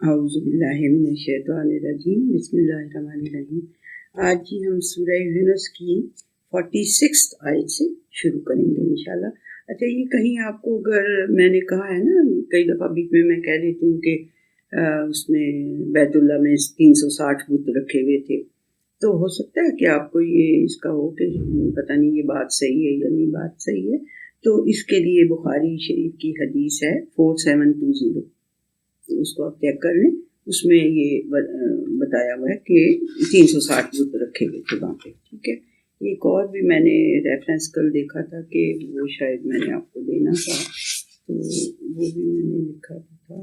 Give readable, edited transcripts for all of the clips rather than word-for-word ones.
اعوذ باللہ من الشیطان الرجیم بسم اللہ الرحمن الرحیم۔ آج جی ہم سورہ یونس کی 46 آیت سے شروع کریں گے انشاءاللہ۔ اچھا، یہ کہیں آپ کو اگر میں نے کہا ہے نا کئی دفعہ بیچ میں کہہ دیتی ہوں کہ اس میں بیت اللہ میں 360 بت رکھے ہوئے تھے، تو ہو سکتا ہے کہ آپ کو یہ اس کا ہو کہ پتہ نہیں یہ بات صحیح ہے یا نہیں بات صحیح ہے، تو اس کے لیے بخاری شریف کی حدیث ہے 4720، اس کو آپ چیک کر لیں، اس میں یہ بتایا ہوا ہے کہ 360 بت رکھے ہوئے تھے وہاں پہ، ٹھیک ہے۔ ایک اور بھی میں نے ریفرنس کل دیکھا تھا کہ وہ شاید میں نے آپ کو دینا تھا، تو وہ بھی میں نے لکھا تھا،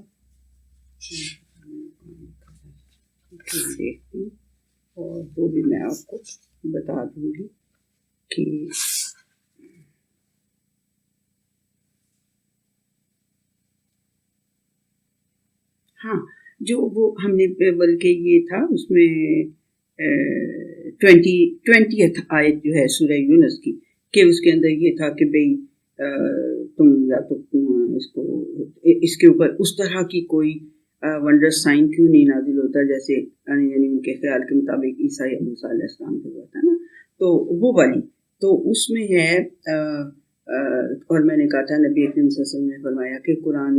دیکھتی ہوں اور وہ بھی میں آپ کو بتا دوں گی کہ ہاں جو وہ ہم نے بلکہ یہ تھا اس میں 20th آیت جو ہے سورہ یونس کی، کہ اس کے اندر یہ تھا کہ بھئی تم یا تو اس کے اوپر اس طرح کی کوئی ونڈر سائن کیوں نہیں نازل ہوتا جیسے یعنی ان کے خیال کے مطابق عیسیٰ یا موسیٰ علیہ السلام پہ ہوا تھا نا، تو وہ والی تو اس میں ہے اور میں نے کہا تھا نبی اکرم صلی اللہ علیہ وسلم نے فرمایا کہ قرآن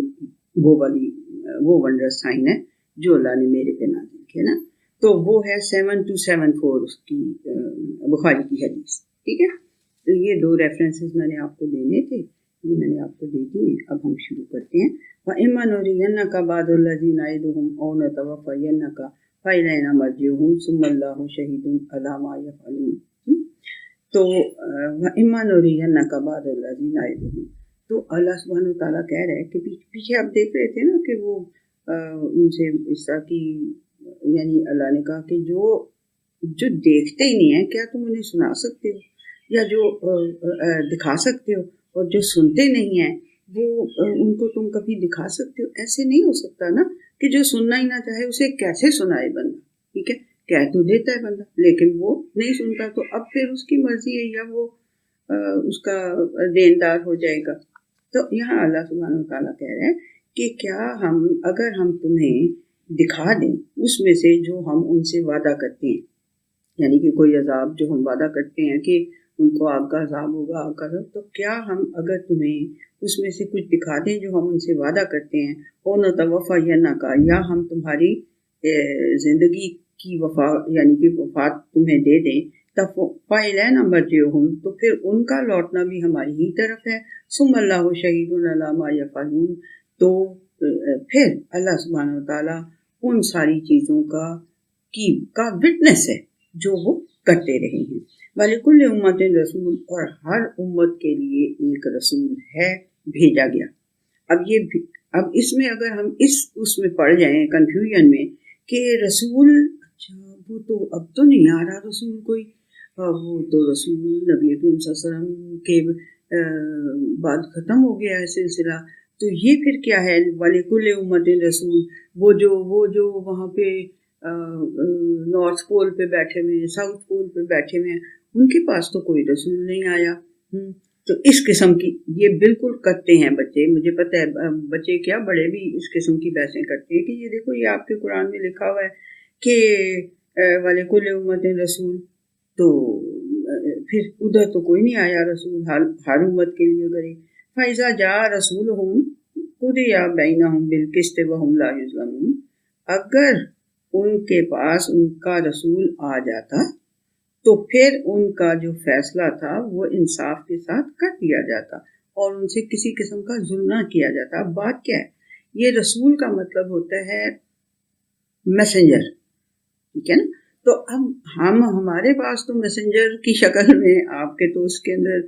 وہ ونڈر سائن ہے جو اللہ نے میرے پہ نازل کیا نا، تو وہ ہے 7274 اس کی بخاری کی حدیث، ٹھیک ہے۔ تو یہ دو ریفرنسز میں نے آپ کو دینے تھے، یہ میں نے آپ کو دے دیے۔ اب ہم شروع کرتے ہیں۔ وَإِمَّا نُرِيَنَّكَ بَعْضَ الَّذِي نَعِدُهُمْ أَوْ نَتَوَفَّيَنَّكَ فَإِلَيْنَا مَرْجِعُهُمْ ثُمَّ اللَّهُ شَهِيدٌ عَلَىٰ مَا يَفْعَلُونَ۔ تو وَإِمَّا نُرِيَنَّكَ بَعْضَ الَّذِي نَعِدُهُمْ، تو اللہ سبحانہ وتعالیٰ کہہ رہے ہیں کہ پیچھے آپ دیکھ رہے تھے نا کہ وہ ان سے اس طرح کی، یعنی اللہ نے کہا کہ جو دیکھتے ہی نہیں ہیں کیا تم انہیں سنا سکتے ہو یا جو دکھا سکتے ہو، اور جو سنتے نہیں ہیں وہ ان کو تم کبھی دکھا سکتے ہو؟ ایسے نہیں ہو سکتا نا کہ جو سننا ہی نہ چاہے اسے کیسے سنائے بندہ، ٹھیک ہے، کہہ تو دیتا ہے بندہ لیکن وہ نہیں سنتا، تو اب پھر اس کی مرضی ہے یا وہ اس کا دیندار ہو جائے گا۔ تو یہاں اللہ سبحانہ وتعالیٰ کہہ رہے ہیں کہ کیا اگر ہم تمہیں دکھا دیں اس میں سے جو ہم ان سے وعدہ کرتے ہیں، یعنی کہ کوئی عذاب جو ہم وعدہ کرتے ہیں کہ ان کو آگ کا عذاب ہوگا، آگ کا عذاب، تو کیا ہم اگر تمہیں اس میں سے کچھ دکھا دیں جو ہم ان سے وعدہ کرتے ہیں، اور نہ توفا یا ہم تمہاری زندگی کی وفا یعنی کہ وفات تمہیں دے دیں، فَإِلَيْنَا مَرْجِعُهُمْ، تو پھر ان کا لوٹنا بھی ہماری ہی طرف ہے، ثُمَّ اللَّهُ شَهِيدٌ عَلَىٰ مَا يَفْعَلُونَ، تو پھر اللہ سبحانہ وتعالیٰ ان ساری چیزوں کا وٹنس ہے جو وہ کرتے رہے ہیں۔ وَلِكُلِّ أُمَّةٍ رَسُولٌ، اور ہر امت کے لیے ایک رسول ہے بھیجا گیا۔ اب اس میں اگر ہم اس میں پڑ جائیں کنفیوژن میں کہ رسول، اچھا وہ تو اب تو نہیں آ رہا رسول کوئی، وہ تو رسول نبی اکرم صلی اللہ علیہ وسلم کے بعد ختم ہو گیا ہے سلسلہ، تو یہ پھر کیا ہے؟ وَلِكُلِّ أُمَّةٍ رسول، وہ جو وہاں پہ نارتھ پول پہ بیٹھے ہوئے ہیں، ساؤتھ پول پہ بیٹھے ہوئے ہیں، ان کے پاس تو کوئی رسول نہیں آیا۔ تو اس قسم کی یہ بالکل کرتے ہیں بچے، مجھے پتہ ہے بچے کیا بڑے بھی اس قسم کی بحثیں کرتے ہیں کہ یہ دیکھو یہ آپ کے قرآن میں لکھا ہوا ہے کہ وَلِكُلِّ أُمَّةٍ رسول، تو پھر ادھر تو کوئی نہیں آیا رسول ہر امت کے لیے کرے۔ فَإِذَا جَاءَ رَسُولُهُمْ قُضِيَ بَيْنَهُمْ بِالْقِسْطِ وَهُمْ لَا يُظْلَمُونَ، اگر ان کے پاس ان کا رسول آ جاتا تو پھر ان کا جو فیصلہ تھا وہ انصاف کے ساتھ کر دیا جاتا اور ان سے کسی قسم کا ظلم نہ کیا جاتا۔ اب بات کیا ہے؟ یہ رسول کا مطلب ہوتا ہے میسنجر، ٹھیک ہے نا، تو اب ہمارے پاس تو میسنجر کی شکل میں، آپ کے تو اس کے اندر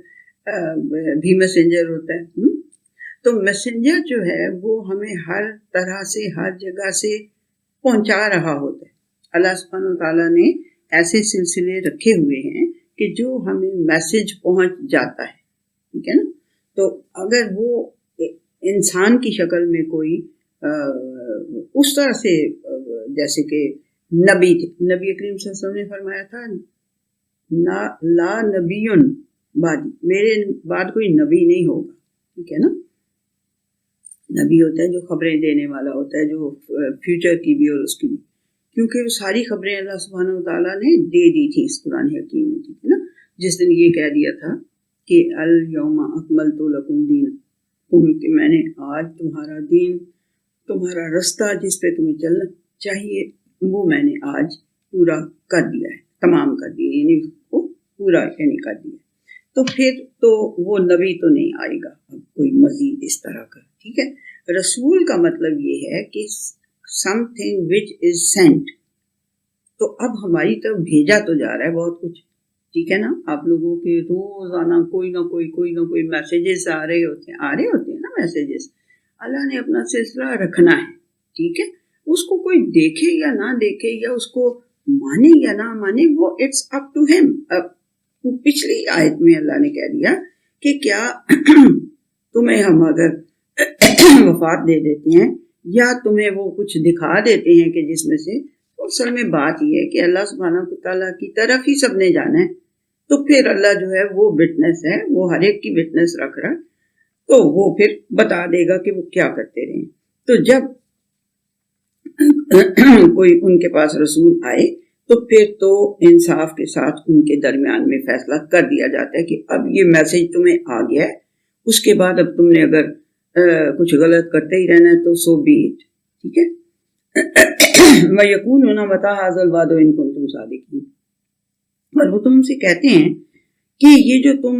بھی میسنجر ہوتا ہے، تو میسنجر جو ہے وہ ہمیں ہر طرح سے ہر جگہ سے پہنچا رہا ہوتا ہے۔ اللہ سبحانہ وتعالیٰ نے ایسے سلسلے رکھے ہوئے ہیں کہ جو ہمیں میسج پہنچ جاتا ہے، ٹھیک ہے نا، تو اگر وہ انسان کی شکل میں کوئی اس طرح سے جیسے کہ نبی تھے، نبی کریم صلی اللہ علیہ وسلم نے فرمایا تھا لا نبی بعدی، میرے بعد کوئی نبی نہیں ہوگا، ٹھیک ہے نا، نبی ہوتا ہے جو خبریں دینے والا ہوتا ہے، جو فیوچر کی بھی اور اس کی بھی، کیونکہ وہ ساری خبریں اللہ سبحانہ و تعالیٰ نے دے دی تھی اس قرآن حکیم میں، ٹھیک ہے نا. جس دن یہ کہہ دیا تھا کہ الیوم اکملت لکم دینکم، کہ میں نے آج تمہارا دین، تمہارا رستہ جس پہ تمہیں چلنا چاہیے، وہ میں نے آج پورا کر دیا ہے، تمام کر دیا، یعنی اس کو پورا یعنی کر دیا. تو پھر تو وہ نبی تو نہیں آئے گا اب کوئی مزید اس طرح کا، ٹھیک ہے. رسول کا مطلب یہ ہے کہ some thing which is sent, تو اب ہماری طرف بھیجا تو جا رہا ہے بہت کچھ، ٹھیک ہے نا. آپ لوگوں کے روزانہ کوئی نہ کوئی میسیجز آ رہے ہوتے ہیں نا میسیجز. اللہ نے اپنا سلسلہ رکھنا ہے، ٹھیک ہے. اس کو کوئی دیکھے یا نہ دیکھے، یا اس کو مانے یا نہ مانے، وہ اٹس اپ ٹو ہم. پچھلی آیت میں اللہ نے کہہ دیا کہ کیا تمہیں ہم اگر وفات دے دیتے ہیں یا تمہیں وہ کچھ دکھا دیتے ہیں کہ جس میں سے، اصل میں بات یہ ہے کہ اللہ سبحانہ تعالیٰ کی طرف ہی سب نے جانا ہے، تو پھر اللہ جو ہے وہ وٹنس ہے، وہ ہر ایک کی وٹنس رکھ رہا، تو وہ پھر بتا دے گا کہ وہ کیا کرتے رہے. تو جب کوئی ان کے پاس رسول آئے تو پھر تو انصاف کے ساتھ ان کے درمیان میں فیصلہ کر دیا جاتا ہے کہ اب یہ میسج تمہیں آ گیا ہے، اس کے بعد اب تم نے اگر کچھ غلط کرتے ہی رہنا ہے تو سو بی اٹ، ٹھیک ہے. وَيَقُولُونَ مَتَىٰ هَٰذَا الْوَعْدُ إِن كُنتُمْ صَادِقِينَ، اور وہ تم سے کہتے ہیں کہ یہ جو تم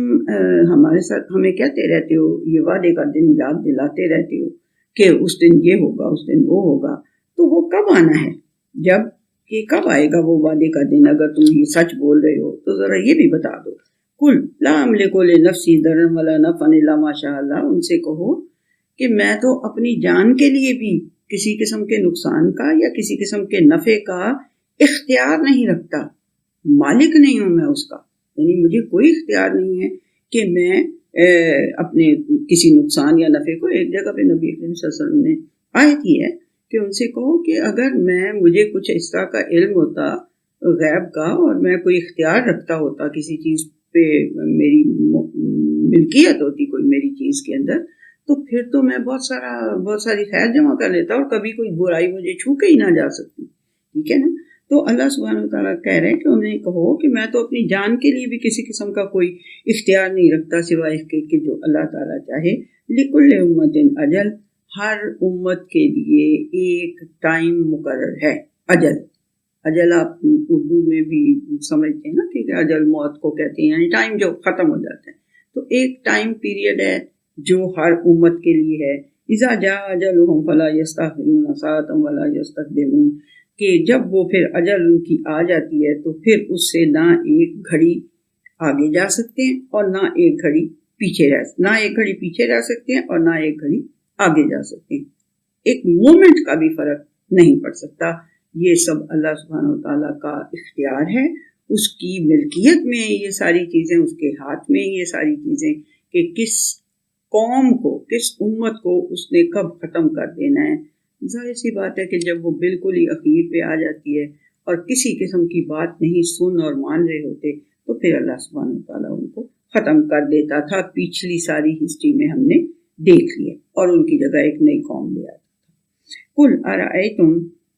ہمارے ساتھ ہمیں کہتے رہتے ہو، یہ وعدے کا دن یاد دلاتے رہتے ہو کہ اس دن یہ ہوگا، اس دن وہ ہوگا، تو وہ کب آنا ہے؟ جب کہ کب آئے گا وہ وعدے کا دن؟ اگر تم یہ سچ بول رہے ہو تو ذرا یہ بھی بتا دو. قُلْ لَا أَمْلِكُ لِنَفْسِي ضَرًّا وَلَا نَفْعًا إِلَّا مَا شَاءَ اللَّهُ، ان سے کہو کہ میں تو اپنی جان کے لیے بھی کسی قسم کے نقصان کا یا کسی قسم کے نفع کا اختیار نہیں رکھتا، مالک نہیں ہوں میں اس کا، یعنی مجھے کوئی اختیار نہیں ہے کہ میں اپنے کسی نقصان یا نفع کو. ایک جگہ پہ نبی کریم صلی اللہ علیہ وسلم نے آیت ہی ہے کہ ان سے کہو کہ اگر مجھے کچھ اس طرح کا علم ہوتا غیب کا، اور میں کوئی اختیار رکھتا ہوتا کسی چیز پہ، میری ملکیت ہوتی کوئی میری چیز کے اندر، تو پھر تو میں بہت ساری خیر جمع کر لیتا اور کبھی کوئی برائی مجھے چھو کے ہی نہ جا سکتی، ٹھیک ہے نا. تو اللہ سبحانہ وتعالیٰ کہہ رہے ہیں کہ انہیں کہو کہ میں تو اپنی جان کے لیے بھی کسی قسم کا کوئی اختیار نہیں رکھتا سوائے اس کے کہ جو اللہ تعالیٰ چاہے. لِكُلِّ أُمَّةٍ أَجَلٌ، ہر امت کے لیے ایک ٹائم مقرر ہے. اجل آپ اردو میں بھی سمجھتے ہیں نا کہ اجل موت کو کہتے ہیں، یعنی ٹائم جو ختم ہو جاتا ہے. تو ایک ٹائم پیریڈ ہے جو ہر امت کے لیے ہے. اذا جاء اجلهم فلا يستأخرون ساعة ولا يستقدمون، کہ جب وہ پھر اجل ان کی آ جاتی ہے تو پھر اس سے نہ ایک گھڑی آگے جا سکتے ہیں اور نہ ایک گھڑی پیچھے رہ سکتے ہیں اور نہ ایک گھڑی آگے جا سکتے ہیں. ایک مومنٹ کا بھی فرق نہیں پڑ سکتا. یہ سب اللہ سبحانہ وتعالیٰ کا اختیار ہے، اس کی ملکیت میں یہ ساری چیزیں، اس کے ہاتھ میں یہ ساری چیزیں کہ کس قوم کو، کس امت کو اس نے کب ختم کر دینا ہے. ظاہر سی بات ہے کہ جب وہ بالکل ہی اخیر پہ آ جاتی ہے اور کسی قسم کی بات نہیں سن اور مان رہے ہوتے تو پھر اللہ سبحانہ وتعالیٰ ان کو ختم کر دیتا تھا. پچھلی ساری ہسٹری میں ہم نے دیکھ لیا اور ان کی جگہ ایک نئی قوم لے آتا تھا. قُلْ أَرَأَيْتُمْ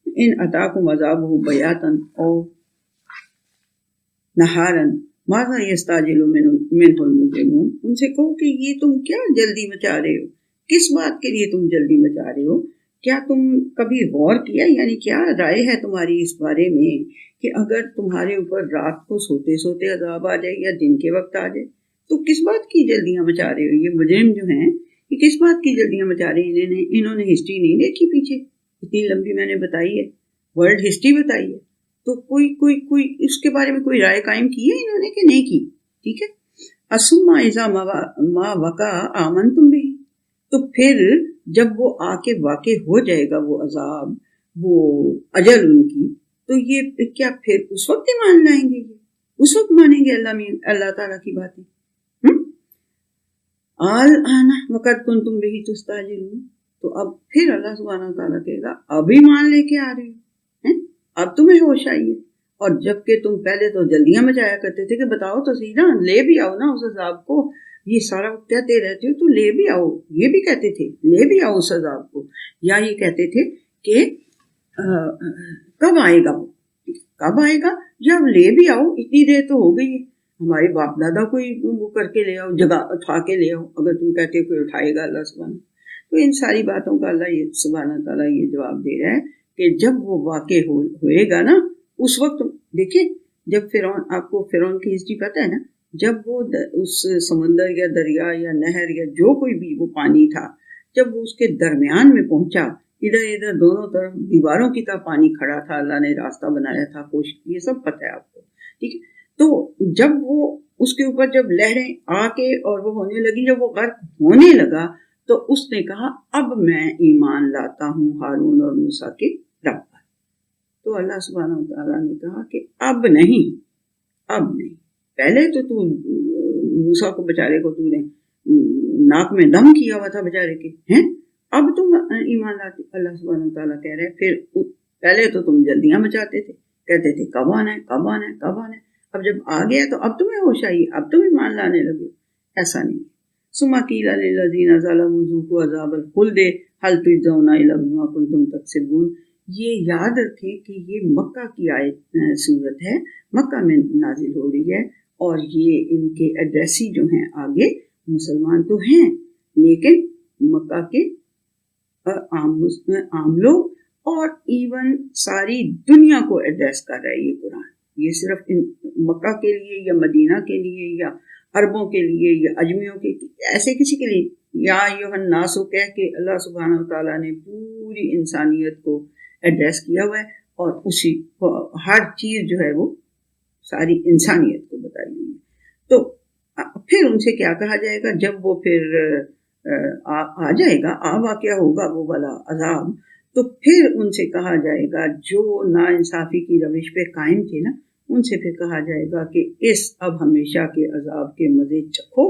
إِنْ أَتَاكُمْ عَذَابُهُ بَيَاتًا أَوْ نَهَارًا مَاذَا يَسْتَعْجِلُ مِنْهُ الْمُجْرِمُونَ، ان سے کہو کہ یہ تم کیا جلدی مچا رہے ہو، کس بات کے لیے تم جلدی مچا رہے ہو؟ کیا تم کبھی غور کیا، یعنی کیا رائے ہے تمہاری اس بارے میں کہ اگر تمہارے اوپر رات کو سوتے سوتے عذاب آ جائے یا دن کے وقت آ جائے تو کس بات کی جلدیاں مچا رہے ہو؟ یہ مجرم جو ہیں یہ کس بات کی جلدیاں مچا رہے ہیں؟ انہوں نے ہسٹری نہیں دیکھی پیچھے، اتنی لمبی میں نے بتائی ہے، ورلڈ ہسٹری بتائی ہے، تو کوئی اس کے بارے میں کوئی رائے قائم کی ہے انہوں نے کہ نہیں کی؟ ٹھیک ہے. اَثُمَّ إِذَا مَا وَقَعَ آمَنْتُمْ بِهِ، تو پھر جب وہ آ کے واقع ہو جائے گا وہ عذاب، وہ اجل ان کی، تو یہ کیا پھر اس وقت ہی مان لائیں گے؟ اس وقت مانیں گے اللہ تعالیٰ کی باتیں؟ آلآن وقد کنتم بہ تستعجلون، تو اب پھر اللہ سبحانہ تعالیٰ کہے گا ابھی مان لے کے آ رہے ہو، اب تمہیں ہوش آئی ہے. اور جب کہ تم پہلے تو جلدیاں مچایا کرتے تھے کہ بتاؤ تو صحیح نا، لے بھی آؤ نا اس عذاب کو، یہ سارا وقت کہتے رہتے ہو تو لے بھی آؤ. یہ بھی کہتے تھے لے بھی آؤ اس عذاب کو, یا یہ کہتے تھے کہ کب آئے گا وہ, کب آئے گا, یا لے بھی آؤ, اتنی دیر تو ہو گئی ہے, ہمارے باپ دادا کو وہ کر کے لے آؤ, جگہ اٹھا کے لے آؤ, اگر تم کہتے ہو کوئی اٹھائے گا اللہ سبحانہ. تو ان ساری باتوں کا اللہ یہ سبحانہ تعالیٰ یہ جواب دے رہا ہے کہ جب وہ واقع ہوئے گا نا, اس وقت دیکھیں جب فرعون, آپ کو فرعون کی ہسٹری پتہ ہے نا, جب وہ اس سمندر یا دریا یا نہر یا جو کوئی بھی وہ پانی تھا, جب وہ اس کے درمیان میں پہنچا, ادھر ادھر دونوں طرف دیواروں کی طرح پانی کھڑا تھا, اللہ نے راستہ بنایا تھا, کوشش کی, یہ سب پتہ ہے آپ کو, ٹھیک ہے. تو جب وہ اس کے اوپر جب لہریں آ کے اور وہ ہونے لگی, جب وہ غرق ہونے لگا, تو اس نے کہا اب میں ایمان لاتا ہوں ہارون اور موسیٰ کے رب پر. تو اللہ سبحانہ وتعالیٰ نے کہا کہ اب نہیں, اب نہیں. پہلے تو موسیٰ کو بیچارے کو تو نے ناک میں دم کیا ہوا تھا بیچارے کے, ہیں, اب تم ایمان لاتے. اللہ سبحانہ وتعالیٰ کہہ رہے پھر پہلے تو تم جلدیاں مچاتے تھے, کہتے تھے کب آنا ہے کب آنا ہے کب آنا ہے, اب جب آ گیا تو اب تمہیں ہوش آئی, اب تم ایمان لانے لگے. ایسا نہیں. ثم قیل للذین ظلموا ذوقوا عذاب الخلد هل تجزون الا بما کنتم تکسبون. یہ یاد رکھیں کہ یہ مکہ کی آیت صورت ہے, مکہ میں نازل ہو رہی ہے, اور یہ ان کے ایڈریسی جو ہیں آگے مسلمان تو ہیں, لیکن مکہ کے عام لوگ, اور ایون ساری دنیا کو ایڈریس کر رہا ہے یہ قرآن. یہ صرف مکہ کے لیے یا مدینہ کے لیے یا عربوں کے لیے یا اجمیوں کے ایسے کسی کے لیے, یا ایھا الناس کہہ کے اللہ سبحانہ وتعالیٰ نے پوری انسانیت کو ایڈریس کیا ہوا ہے, اور اسی ہر چیز جو ہے وہ ساری انسانیت کو بتائی ہوئی ہے. تو پھر ان سے کیا کہا جائے گا جب وہ پھر آ جائے گا, واقعہ ہوگا وہ والا عذاب, تو پھر ان سے کہا جائے گا جو ناانصافی کی روش پہ قائم تھے نا, ان سے پھر کہا جائے گا کہ اس اب ہمیشہ کے عذاب کے مزے چکھو.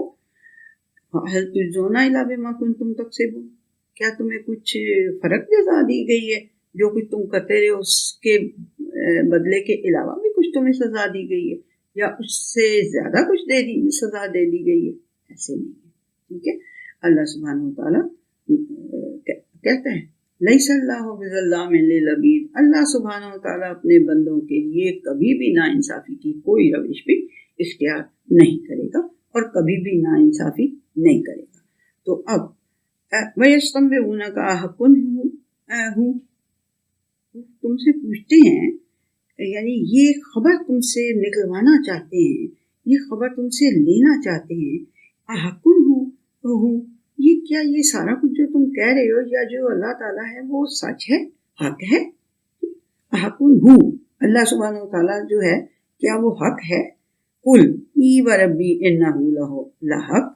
هل تجزون الا بما کنتم تکسبون, کیا تمہیں کچھ فرق جزا دی گئی ہے, جو کچھ تم کرتے رہے اس کے بدلے کے علاوہ بھی کچھ تمہیں سزا دی گئی ہے, یا اس سے زیادہ کچھ سزا دے دی گئی ہے؟ ایسے نہیں ہے. ٹھیک ہے. اللہ سبحانہ وتعالیٰ کہتا ہے لیس اللہ بظلام للعبید, اللہ سبحانہ وتعالیٰ اپنے بندوں کے لیے کبھی بھی ناانصافی کی کوئی روش بھی اختیار نہیں کرے گا, اور کبھی بھی ناانصافی نہیں کرے گا. تو اب وَيَسْتَنبِئُونَكَ أَحَقٌ هُوَ, تم سے پوچھتے ہیں, یعنی یہ خبر تم سے نکلوانا چاہتے ہیں, یہ خبر تم سے لینا چاہتے ہیں, أَحَقٌ هُوَ, یہ کیا یہ سارا کچھ جو تم کہہ رہے ہو یا جو اللہ تعالیٰ ہے وہ سچ ہے, حق ہے؟ حق ہو, اللہ سبحانہ وتعالیٰ جو ہے کیا وہ حق ہے؟ قل ای وربی انہ لحق,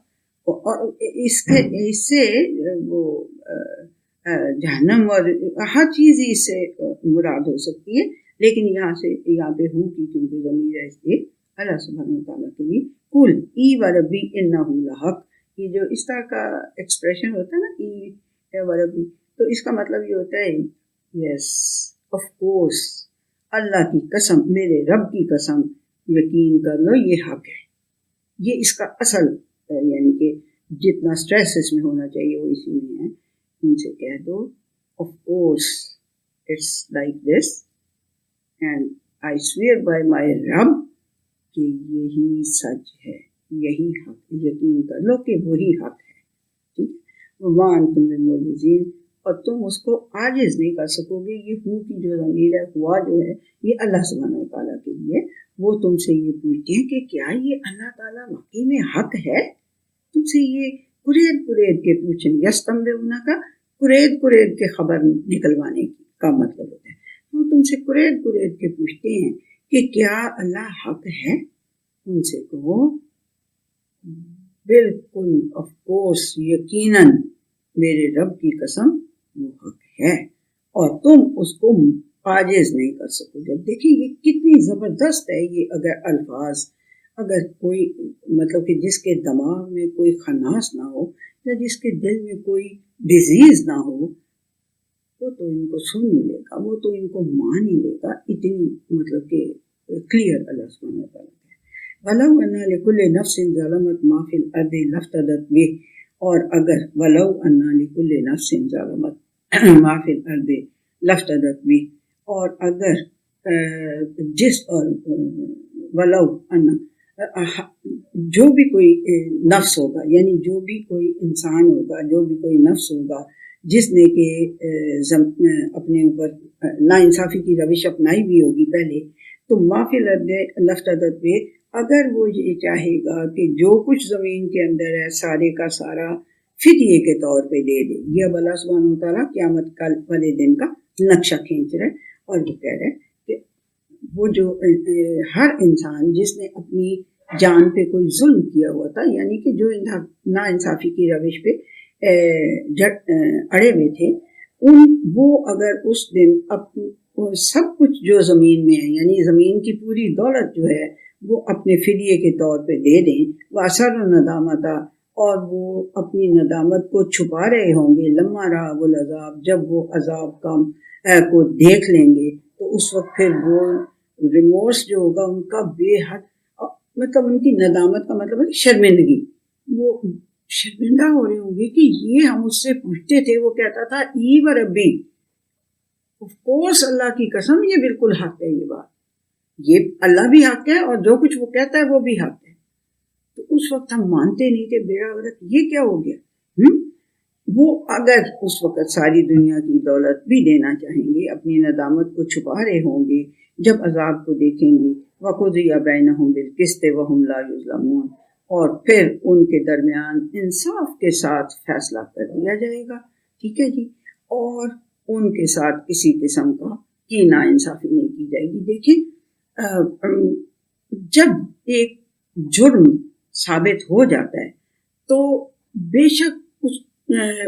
اور اس سے وہ جہنم اور ہر چیز اس سے مراد ہو سکتی ہے, لیکن یہاں پہ ہوں کی کیونکہ ضمیر ہے, اس لیے اللہ سبحانہ وتعالیٰ کے لیے قل ای وربی انہ لحق. یہ جو اس طرح کا ایکسپریشن ہوتا ہے نا ای وربی, تو اس کا مطلب یہ ہوتا ہے یس آف کورس, اللہ کی قسم, میرے رب کی قسم, یقین کر لو یہ حق ہے. یہ اس کا اصل یعنی کہ جتنا سٹریس اس میں ہونا چاہیے وہ اسی میں ہے. ان سے کہہ دو of course it's like this, and I swear by my رب کہ یہی سچ ہے, یہی حق, یقین کر لو کہ وہی حق ہے. ٹھیک ہے. وان تم معجزین, اور تم اس کو عاجز نہیں کر سکو گے. یہ ہو کی جو ضمیر ہے, ہوا جو ہے یہ اللہ سبحانہ وتعالیٰ کے لیے. وہ تم سے یہ پوچھتے ہیں کہ کیا یہ اللہ تعالیٰ واقعی میں حق ہے, تم سے یہ قرید کے پوچھیں. یستنبئونک کا قرید کے خبر نکلوانے کا مطلب ہوتا ہے. وہ تم سے قرید کے پوچھتے ہیں کہ کیا اللہ حق ہے. ان سے کہو بالکل آف کورس, یقیناً میرے رب کی قسم وہ حق ہے, اور تم اس کو عاجز نہیں کر سکو گے. دیکھیں یہ کتنی زبردست ہے یہ اگر الفاظ, اگر کوئی مطلب کہ جس کے دماغ میں کوئی خناس نہ ہو یا جس کے دل میں کوئی ڈیزیز نہ ہو, وہ تو ان کو سن ہی لے گا, وہ تو ان کو مان ہی لے گا. اتنی مطلب کہ کلیئر اللہ سبحانہ وتعالیٰ ہے. ولو ان لکل نفس ظلمت ما فی الارض لافتدت به، اور اگر ولو ان لکل نفس ظلمت ما فی الارض لافتدت به، اور اگر جس اور ولو ان جو بھی کوئی نفس ہوگا، یعنی جو بھی کوئی انسان ہوگا، جو بھی کوئی نفس ہوگا جس نے کہ اپنے اوپر ناانصافی کی روش اپنائی بھی ہوگی پہلے، تو ما فی الارض لافتدت به، اگر وہ یہ چاہے گا کہ جو کچھ زمین کے اندر ہے سارے کا سارا فدیے کے طور پہ دے دے، یہ اب اللہ سبحانہ وتعالیٰ قیامت والے دن کا نقشہ کھینچ رہے اور وہ کہہ رہے کہ وہ جو ہر انسان جس نے اپنی جان پہ کوئی ظلم کیا ہوا تھا، یعنی کہ جو ناانصافی کی روش پہ اڑے ہوئے تھے، وہ اگر اس دن سب کچھ جو زمین میں ہے، یعنی زمین کی پوری دولت جو ہے وہ اپنے فدیے کے طور پہ دے دیں، واسر ندامت، اور وہ اپنی ندامت کو چھپا رہے ہوں گے، لما رہا وہ العذاب، جب وہ عذاب کو دیکھ لیں گے تو اس وقت پھر وہ ریمورس جو ہوگا ان کا بے حد، مطلب ان کی ندامت کا مطلب ہے شرمندگی، وہ شرمندہ ہو رہے ہوں گے کہ یہ ہم اس سے پوچھتے تھے، وہ کہتا تھا ای و ربی، آف کورس اللہ کی قسم یہ بالکل حق ہے، یہ بات، یہ اللہ بھی حق ہے اور جو کچھ وہ کہتا ہے وہ بھی حق ہے، تو اس وقت ہم مانتے نہیں کہ بیڑا غرق یہ کیا ہو گیا۔ وہ اگر اس وقت ساری دنیا کی دولت بھی دینا چاہیں گے، اپنی ندامت کو چھپا رہے ہوں گے، جب عذاب کو دیکھیں گے، وَقُضِیَ بَیْنَهُم بِالْقِسْطِ وَهُمْ لَا يُظْلَمُونَ، اور پھر ان کے درمیان انصاف کے ساتھ فیصلہ کر دیا جائے گا، ٹھیک ہے جی، اور ان کے ساتھ کسی قسم کا کی ناانصافی نہیں کی جائے گی۔ دیکھیں جب ایک جرم ثابت ہو جاتا ہے تو بے شک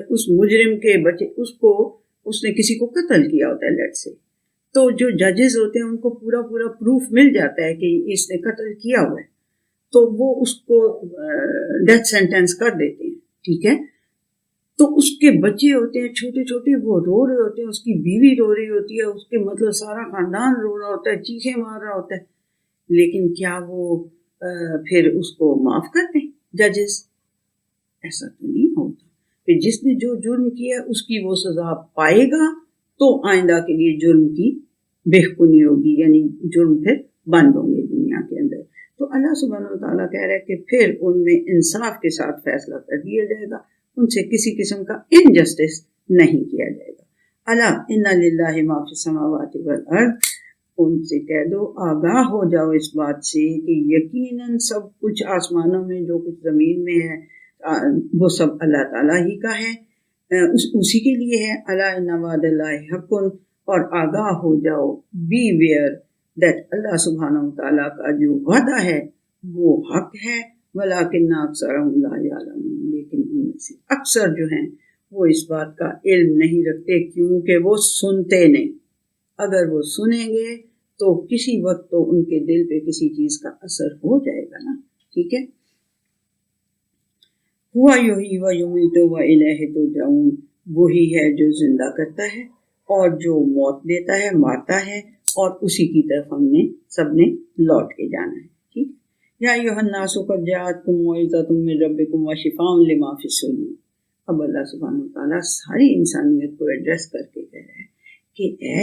اس مجرم کے بچے اس نے کسی کو قتل کیا ہوتا ہے لیٹ سے، تو جو ججز ہوتے ہیں ان کو پورا پروف مل جاتا ہے کہ اس نے قتل کیا ہوا ہے، تو وہ اس کو ڈیتھ سینٹینس کر دیتے ہیں، ٹھیک ہے، تو اس کے بچے ہوتے ہیں چھوٹے چھوٹے، وہ رو رہے ہوتے ہیں، اس کی بیوی رو رہی ہوتی ہے، اس کے مطلب سارا خاندان رو رہا ہوتا ہے، چیخیں مار رہا ہوتا ہے، لیکن کیا وہ پھر اس کو معاف کر دیں ججز؟ ایسا تو نہیں ہوتا، کہ جس نے جو جرم کیا اس کی وہ سزا پائے گا تو آئندہ کے لیے جرم کی بہکنی ہوگی، یعنی جرم پھر بند ہوں گے دنیا کے اندر۔ تو اللہ سبحانہ وتعالیٰ کہہ رہے ہیں کہ پھر ان میں انصاف کے ساتھ فیصلہ کر دیا جائے گا، ان سے کسی قسم کا انجسٹس نہیں کیا جائے گا۔ الا ان للہ ما فی السماوات والارض، ان سے کہہ دو آگاہ ہو جاؤ اس بات سے کہ یقیناً سب کچھ آسمانوں میں جو کچھ زمین میں ہے وہ سب اللہ تعالیٰ ہی کا ہے، اسی کے لیے ہے۔ الا ان وعد اللہ حق، اور آگاہ ہو جاؤ، بی ویئر دیٹ اللہ سبحانہ وتعالیٰ کا جو وعدہ ہے وہ حق ہے، ولکن اکثرهم لا یعلمون، لیکن ان میں سے اکثر جو ہیں وہ اس بات کا علم نہیں رکھتے، کیونکہ وہ سنتے نہیں۔ اگر وہ سنیں گے تو کسی وقت تو ان کے دل پہ کسی چیز کا اثر ہو جائے گا نا، ٹھیک ہے۔ ہوا یحیی و یمیت و الیہ ترجعون، وہی ہے جو زندہ کرتا ہے اور جو موت دیتا ہے، مارتا ہے، اور اسی کی طرف ہم نے سب نے لوٹ کے جانا ہے، ٹھیک۔ یا ایھا الناس قد جاءتکم موعظۃ من ربکم وشفاء لما فی الصدور، اب اللہ سبحانہ وتعالیٰ ساری انسانیت کو ایڈریس کر کے کہہ رہا ہے کہ اے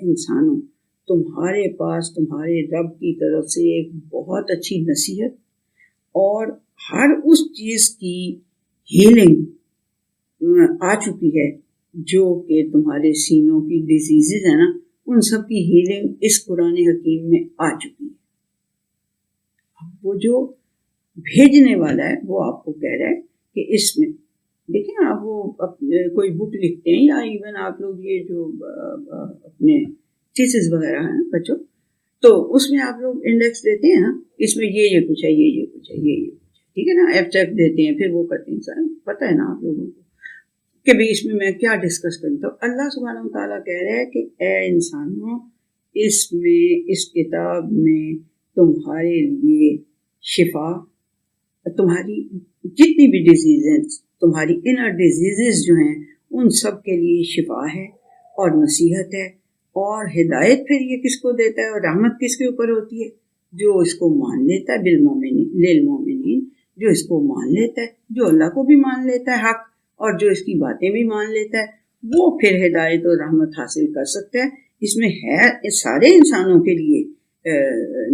انسانوں، تمہارے پاس تمہارے رب کی طرف سے ایک بہت اچھی نصیحت اور ہر اس چیز کی ہیلنگ آ چکی ہے جو کہ تمہارے سینوں کی ڈیزیزز ہیں نا، ان سب کی ہیلنگ اس قرآن حکیم میں آ چکی ہے۔ اب وہ جو بھیجنے والا ہے وہ آپ کو کہہ رہا ہے کہ اس میں دیکھیں، آپ وہ کوئی بک لکھتے ہیں یا ایون آپ لوگ یہ جو اپنے تھیسس وغیرہ ہیں بچوں، تو اس میں آپ لوگ انڈیکس دیتے ہیں نا، اس میں یہ کچھ ہے، یہ کچھ ہے، یہ کچھ ہے، ٹھیک ہے نا، ایبسٹریکٹ دیتے ہیں، پھر وہ کرتے ہیں، پتہ ہے نا آپ لوگوں کو کہ بھی اس میں کیا ڈسکس کروں۔ تو اللہ سبحانہ وتعالیٰ کہہ رہے ہیں کہ اے انسانوں، اس کتاب میں تمہارے لیے شفا، تمہاری جتنی بھی ڈیزیزز، تمہاری انر ڈیزیزز جو ہیں ان سب کے لیے شفا ہے اور نصیحت ہے، اور ہدایت پھر یہ کس کو دیتا ہے اور رحمت کس کے اوپر ہوتی ہے؟ جو اس کو مان لیتا ہے للمومنین، جو اس کو مان لیتا ہے، جو اللہ کو بھی مان لیتا ہے حق، اور جو اس کی باتیں بھی مان لیتا ہے، وہ پھر ہدایت اور رحمت حاصل کر سکتا ہے۔ اس میں ہے سارے انسانوں کے لیے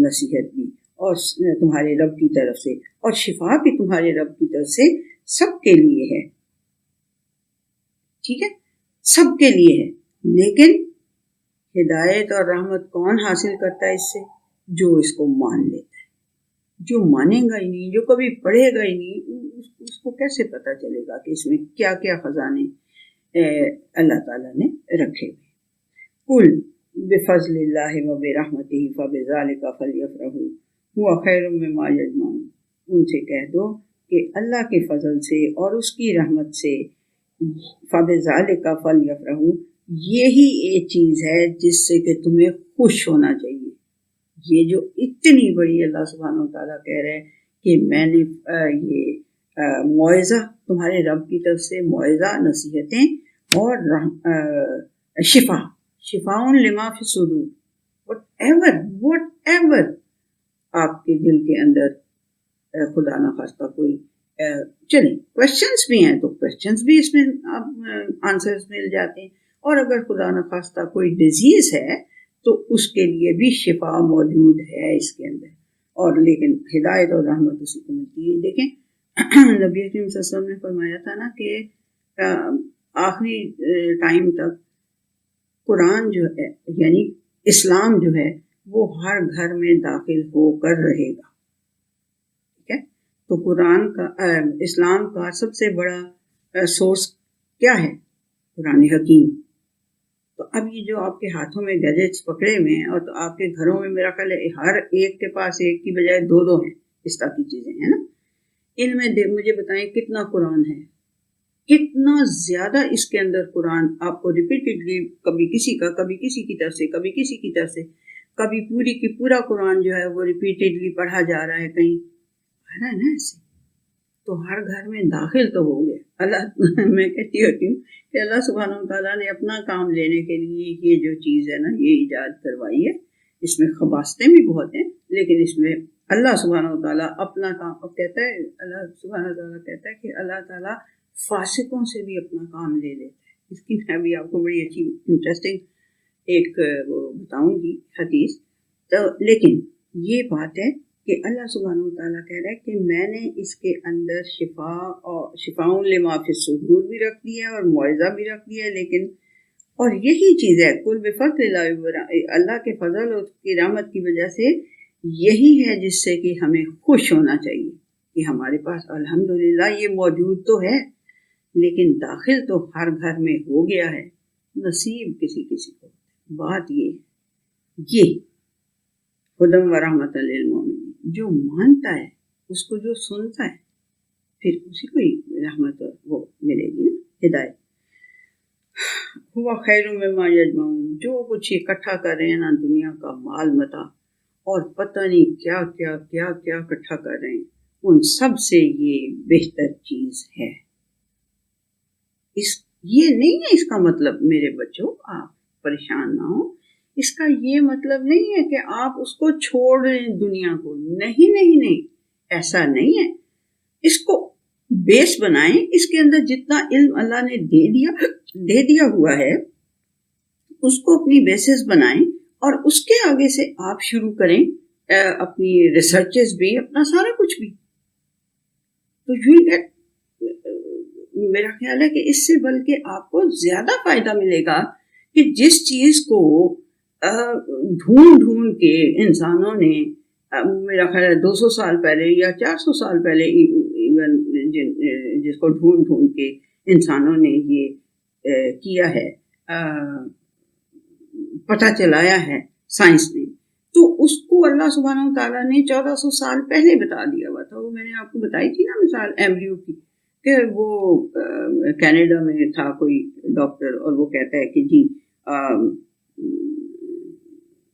نصیحت بھی، اور تمہارے رب کی طرف سے، اور شفا بھی تمہارے رب کی طرف سے، سب کے لیے ہے، ٹھیک ہے، سب کے لیے ہے۔ لیکن ہدایت اور رحمت کون حاصل کرتا ہے اس سے؟ جو اس کو مان لیتا ہے۔ جو مانے گا ہی نہیں، جو کبھی پڑھے گا ہی نہیں، اس کو کیسے پتا چلے گا کہ اس میں کیا کیا خزانے اللہ تعالیٰ نے رکھے ہوئے۔ قل بفضل اللہ وبرحمتہ فبذلک فلیفرحوا ھو خیر مما یجمعون، ان سے کہہ دو کہ اللہ کے فضل سے اور اس کی رحمت سے فبذلک فلیفرحوا، یہی ایک چیز ہے جس سے کہ تمہیں خوش ہونا چاہیے۔ یہ جو اتنی بڑی اللہ سبحانہ و تعالیٰ کہہ رہے ہیں کہ میں نے یہ موعظہ تمہارے رب کی طرف سے، موعظہ، نصیحتیں، اور شفاء لما فی الصدور، وٹ ایور آپ کے دل کے اندر خدا نخواستہ کوئی چلیں کویشچنس بھی ہیں تو کویشچنس بھی اس میں آنسرز مل جاتے ہیں، اور اگر خدا نخواستہ کوئی ڈیزیز ہے تو اس کے لیے بھی شفا موجود ہے اس کے اندر، اور لیکن ہدایت اور رحمت اسی کو ملتی ہے۔ دیکھیں نبی کریم صلی اللہ علیہ وسلم نے فرمایا تھا نا کہ آخری ٹائم تک قرآن جو ہے، یعنی اسلام جو ہے، وہ ہر گھر میں داخل ہو کر رہے گا، ٹھیک ہے۔ تو قرآن کا اسلام کا سب سے بڑا سورس کیا ہے؟ قرآن حکیم۔ تو اب یہ جو آپ کے ہاتھوں میں گیجٹس پکڑے ہوئے ہیں، اور تو آپ کے گھروں میں میرا خیال ہے ہر ایک کے پاس ایک کی بجائے دو ہیں اس طرح کی چیزیں ہیں نا، ان میں مجھے بتائیں کتنا قرآن ہے، کتنا زیادہ اس کے اندر قرآن آپ کو ریپیٹڈلی، کبھی کسی کا، کبھی کسی کی طرف سے، کبھی کسی کی طرف سے، کبھی پوری کی پورا قرآن جو ہے وہ ریپیٹڈلی پڑھا جا رہا ہے کہیں، ہے نا ایسے، تو ہر گھر میں داخل تو ہو گیا۔ اللہ میں کہتی ہوتی ہوں کہ اللہ سبحانہ و تعالیٰ نے اپنا کام لینے کے لیے یہ جو چیز ہے نا، یہ ایجاد کروائی ہے۔ اس میں خباستیں بھی بہت ہیں، لیکن اس میں اللہ سبحانہ و تعالیٰ اپنا کام کہتا ہے، اللہ سبحانہ و تعالیٰ کہتا ہے کہ اللہ تعالیٰ فاسقوں سے بھی اپنا کام لے لیتا ہے۔ اس کی میں بھی آپ کو بڑی اچھی انٹرسٹنگ ایک وہ بتاؤں گی حدیث، تو لیکن یہ بات ہے کہ اللہ سبحانہ و تعالیٰ کہہ رہا ہے کہ میں نے اس کے اندر شفاء لما فی الصدور بھی رکھ دیا ہے اور موعظہ بھی رکھ دیا ہے، لیکن اور یہی چیز ہے قل بفضل اللہ کے فضل اور کی رحمت کی وجہ سے یہی ہے جس سے کہ ہمیں خوش ہونا چاہیے کہ ہمارے پاس الحمدللہ یہ موجود تو ہے، لیکن داخل تو ہر گھر میں ہو گیا ہے، نصیب کسی کسی کو۔ بات یہ ہدی و رحمت للمومنین، جو مانتا ہے اس کو، جو سنتا ہے، پھر اسی کو ہی رحمت وہ ملے گی نا، ہدایت۔ ہوا خیر مما یجمعون، جو کچھ اکٹھا کر رہے ہیں نا دنیا کا مال متا، اور پتہ نہیں کیا کیا کیا کیا اکٹھا کر رہے ہیں، ان سب سے یہ بہتر چیز ہے۔ یہ نہیں ہے اس کا مطلب میرے بچوں آپ پریشان نہ ہو، اس کا یہ مطلب نہیں ہے کہ آپ اس کو چھوڑ دیں دنیا کو، نہیں، ایسا نہیں ہے۔ اس کو بیس بنائیں، اس کے اندر جتنا علم اللہ نے دے دیا ہوا ہے اس کو اپنی بیسس بنائیں، اور اس کے آگے سے آپ شروع کریں اپنی ریسرچز بھی، اپنا سارا کچھ بھی، تو یو گیٹ، میرا خیال ہے کہ اس سے بلکہ آپ کو زیادہ فائدہ ملے گا کہ جس چیز کو ڈھونڈ کے انسانوں نے، میرا خیال ہے 200 سال پہلے یا 400 سال پہلے ایون، جس کو ڈھونڈ کے انسانوں نے یہ کیا ہے، پتہ چلایا ہے سائنس نے، تو اس کو اللہ سبحانہ وتعالیٰ نے 1400 سال پہلے بتا دیا ہوا تھا۔ وہ میں نے آپ کو بتائی تھی نا مثال ایمبریو کی، کہ وہ کینیڈا میں تھا کوئی ڈاکٹر، اور وہ کہتا ہے کہ جی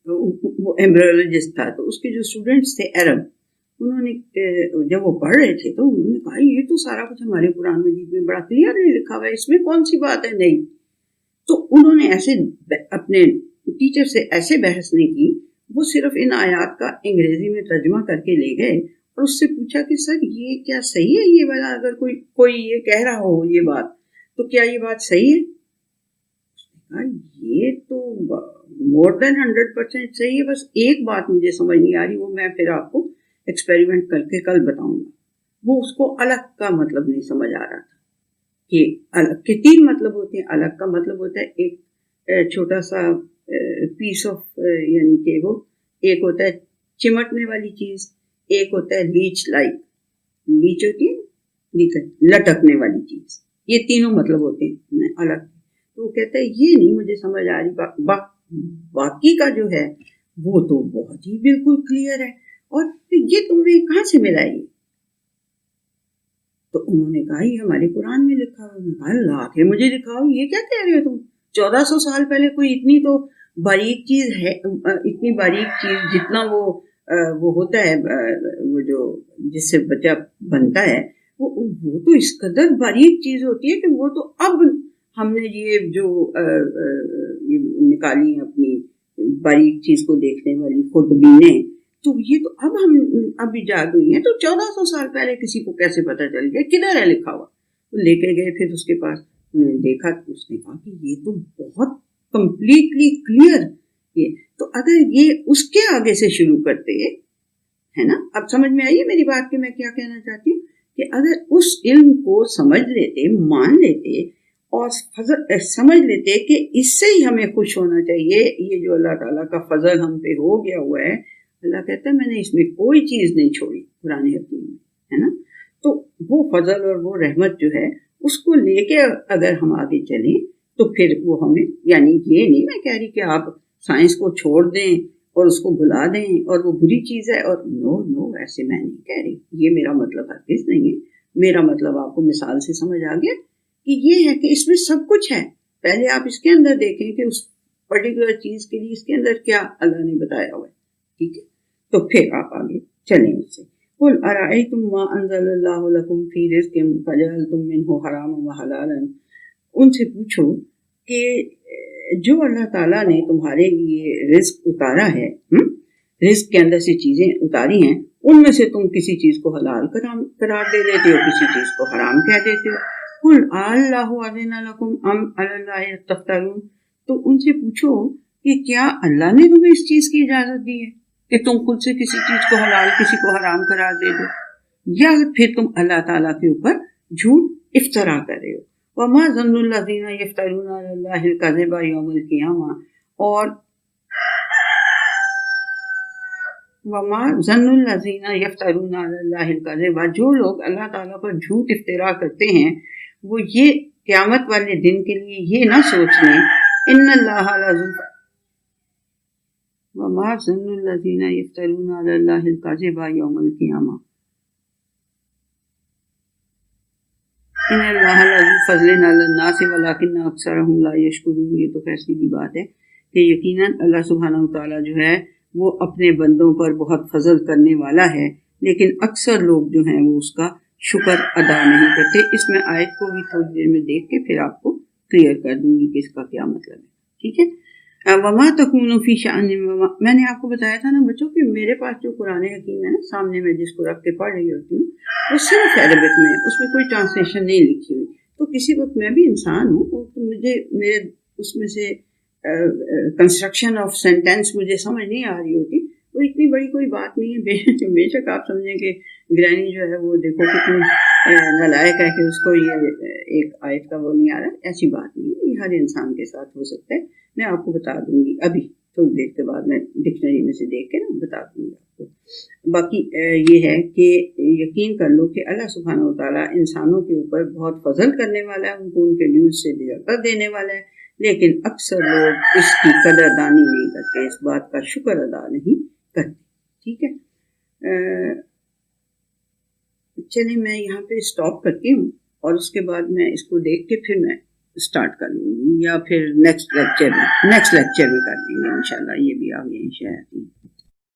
وہ ایمبریولوجسٹ تھا، تو اس کے جو اسٹوڈنٹس تھے عرب، انہوں نے جب وہ پڑھ رہے تھے تو انہوں نے کہا یہ تو سارا کچھ ہمارے قرآن مجید میں بڑا کلیئرلی لکھا ہوا ہے، اس میں کون سی بات ہے؟ نہیں۔ تو انہوں نے ایسے اپنے ٹیچر سے ایسے بحث نہیں کی، وہ صرف ان آیات کا انگریزی میں ترجمہ کر کے لے گئے اور اس سے پوچھا کہ سر یہ کیا صحیح ہے یہ والا، اگر کوئی یہ کہہ رہا ہو یہ بات تو کیا یہ بات صحیح ہے؟ یہ تو مور دین 100% صحیح ہے، بس ایک بات مجھے سمجھ نہیں آ رہی، وہ میں پھر آپ کو ایکسپیریمنٹ کر کے کل بتاؤں گا۔ وہ اس کو الگ کا مطلب نہیں سمجھ آ رہا تھا کہ الگ کے 3 مطلب ہوتے ہیں۔ الگ کا مطلب ہوتا ہے ایک چھوٹا سا پیس آف، یعنی کہ وہ ایک ہوتا ہے چمٹنے والی چیز، ایک ہوتا ہے لیچ لائک، لیچ ہوتی ہے لٹکنے والی چیز، یہ تینوں مطلب ہوتے ہیں الگ۔ تو وہ کہتا ہے یہ نہیں مجھے سمجھ آ رہی، باقی کا جو ہے وہ تو بہت ہی بالکل کلیئر ہے، اور یہ تمہیں کہاں سے ملا یہ؟ تو انہوں نے کہا یہ ہمارے قرآن میں لکھا ہوا۔ انہوں نے کہا لا کے مجھے دکھاؤ، یہ کیا کہہ رہے ہو تم؟ 1400 سال پہلے کوئی اتنی تو باریک چیز ہے، اتنی باریک چیز جتنا وہ ہوتا ہے، وہ جو جس سے بچہ بنتا ہے، وہ تو اس قدر باریک چیز ہوتی ہے کہ وہ تو اب ہم نے یہ جو نکالی اپنی باریک چیز کو دیکھنے والی خودبینیں، تو یہ تو اب ہم اب ایجاد ہوئی ہیں، تو 1400 سال پہلے کسی کو کیسے پتہ چل گیا؟ کدھر ہے لکھا ہوا؟ وہ لے کے گئے پھر اس کے پاس، انہوں نے دیکھا تو اس نے کہا کہ یہ تو بہت کمپلیٹلی کلیئر یہ تو اگر یہ اس کے آگے سے شروع کرتے ہے نا، اب سمجھ میں آئی میری بات کہ میں کیا کہنا چاہتی ہوں، کہ اگر اس علم کو سمجھ لیتے، مان لیتے اور سمجھ لیتے کہ اس سے ہی ہمیں خوش ہونا چاہیے، یہ جو اللہ تعالیٰ کا فضل ہم پہ ہو گیا ہوا ہے، اللہ کہتا ہے میں نے اس میں کوئی چیز نہیں چھوڑی قرآن حکیم میں، ہے نا، تو وہ فضل اور وہ رحمت جو ہے اس کو لے کے اگر ہم آگے چلیں تو پھر وہ ہمیں، یعنی یہ نہیں میں کہہ رہی کہ آپ سائنس کو چھوڑ دیں اور اس کو بھلا دیں اور وہ بری چیز ہے، اور نو ایسے میں نہیں کہہ رہی، یہ میرا مطلب ہرگز نہیں ہے۔ میرا مطلب آپ کو مثال سے سمجھ آ گیا کہ یہ ہے کہ اس میں سب کچھ ہے، پہلے آپ اس کے اندر دیکھیں کہ اس پرٹیکولر چیز کے لیے اس کے اندر کیا اللہ نے بتایا ہوا ہے، ٹھیک ہے، تو پھر آپ آگے چلیں اس سے۔ قُلْ أَرَأَيْتُمْ مَا أَنزَلَ اللَّهُ لَكُمْ فِي رِزْقٍ فَجَعَلْتُم مِّنْهُ حَرَامًا وَحَلَالًا، ان سے پوچھو کہ جو اللہ تعالیٰ نے تمہارے لیے رزق اتارا ہے، رزق کے اندر سے چیزیں اتاری ہیں، ان میں سے تم کسی چیز کو حلال قرار دے دیتے ہو، کسی چیز کو حرام کہہ دیتے ہو۔ قُلْ اللَّهُ أَذِنَ لَكُمْ أَمْ عَلَى اللَّهِ تَفْتَرُونَ، تو ان سے پوچھو کہ کیا اللہ نے تمہیں اس چیز کی اجازت دی ہے کہ تم خود سے کسی چیز کو حلال کسی کو حرام قرار دے دو، یا پھر تم اللہ تعالیٰ کے اوپر جھوٹ افترا کر رہے ہو۔ وَمَا ظَنُّ الَّذِينَ يَفْتَرُونَ عَلَى اللَّهِ الْكَذِبَ يَوْمَ الْقِيَامَةِ، اور وَمَا ظَنُّ الَّذِينَ يَفْتَرُونَ عَلَى اللَّهِ الْكَذِبَ، جو لوگ اللہ تعالیٰ پر جھوٹ افترا کرتے ہیں وہ یہ قیامت والے دن کے لیے یہ نہ سوچ لیں، إِنَّ اللَّهَ لَذُو وَمَا ظَنُّ الَّذِينَ يَفْتَرُونَ عَلَى اللَّهِ الْكَذِبَ يَوْمَ الْقِيَامَةِ إِنَّ اللَّهَ لَذُو فَضْلٍ عَلَى النَّاسِ وَلَٰكِنَّ أَكْثَرَهُمْ لَا يَشْكُرُونَ۔ یہ تو خیر سیدھی بات ہے کہ یقیناً اللہ سبحانہ وتعالیٰ جو ہے وہ اپنے بندوں پر بہت فضل کرنے والا ہے، لیکن اکثر لوگ جو ہیں وہ اس کا شکر ادا نہیں کرتے۔ اس میں آیت کو بھی تھوڑی دیر میں دیکھ کے پھر آپ کو کلیئر کر دوں گی کہ اس کا کیا مطلب ہے، ٹھیک ہے۔ وما تکون فی شأن، میں نے آپ کو بتایا تھا نا بچوں کہ میرے پاس جو قرآن حکیم ہے نا سامنے میں جس کو رکھ کے پڑھ رہی ہوتی ہوں وہ صرف عربک میں ہے، اس میں کوئی ٹرانسلیشن نہیں لکھی ہوئی، تو کسی وقت میں بھی انسان ہوں تو مجھے میرے اس میں سے کنسٹرکشن آف سینٹینس مجھے سمجھ نہیں آ رہی ہوتی، وہ اتنی بڑی کوئی بات نہیں ہے، بے شک آپ سمجھیں کہ گرینی جو ہے وہ دیکھو کتنی نالائق ہے کہ اس کو یہ ایک آیت کا وہ نہیں آ رہا، ایسی بات نہیں ہے، یہ ہر انسان کے ساتھ ہو سکتا ہے۔ میں آپ کو بتا دوں گی ابھی تھوڑی دیر کے بعد، میں ڈکشنری میں سے دیکھ کے نا بتا دوں گی آپ کو۔ باقی یہ ہے کہ یقین کر لو کہ اللہ سبحانہ وتعالیٰ انسانوں کے اوپر بہت فضل کرنے والا ہے، ان کو ان کے نیوز سے لیاقت دینے والا ہے، لیکن اکثر لوگ اس کی قدر دانی نہیں کرتے، اس بات کا شکر ادا نہیں کرتے، ٹھیک ہے۔ چلیں میں یہاں پہ اسٹاپ کرتی ہوں اور اس کے بعد میں اس کو دیکھ کے پھر میں اسٹارٹ کر لوں گی، یا پھر نیکسٹ لیکچر میں کر لیں گے انشاءاللہ، یہ بھی آگے شاید